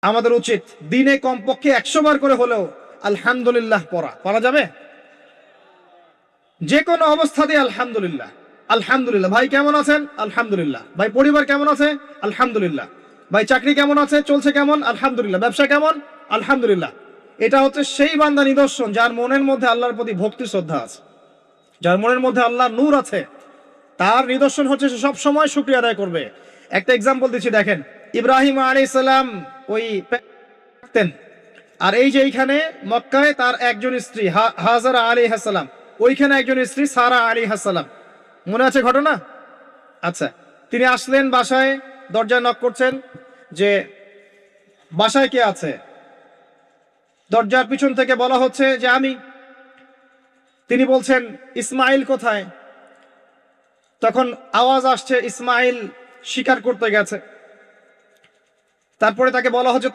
আমাদের উচিত দিনে কমপক্ষে 100 বার করে হলেও আলহামদুলিল্লাহ পড়া যাবে? যে কোনো অবস্থাতে আলহামদুলিল্লাহ, আলহামদুলিল্লাহ। ভাই কেমন আছেন? আলহামদুলিল্লাহ। ভাই পরিবার কেমন আছে? আলহামদুলিল্লাহ। ভাই চাকরি কেমন আছে, চলছে কেমন? আলহামদুলিল্লাহ। ব্যবসা কেমন? আলহামদুলিল্লাহ। এটা হচ্ছে সেই বান্দা নিদর্শন যার মনের মধ্যে আল্লাহর প্রতি ভক্তি শ্রদ্ধা আছে, যার মনের মধ্যে আল্লাহর নূর আছে। তার নিদর্শন হচ্ছে সে সব সময় শুকরিয়া আদায় করবে। একটা এক্সাম্পল দিচ্ছি, দেখেন ইব্রাহিম আলাইহিস সালাম ওই থাকতেন, আর এই যে এইখানে মক্কায় তার একজন স্ত্রী হাজারা আলাইহিস সালাম, ওইখানে একজন স্ত্রী সারা আলাইহিস সালাম। মনে আছে ঘটনা? আচ্ছা, তিনি আসলেন বাসায়, দরজায় নক করছেন যে বাসায় কে আছে? দরজার পিছন থেকে বলা হচ্ছে যে আমি। তিনি বলছেন ইসমাইল কোথায়? তখন আওয়াজ আসছে ইসমাইল শিকার করতে গেছে। তারপরে তাকে বলা হচ্ছে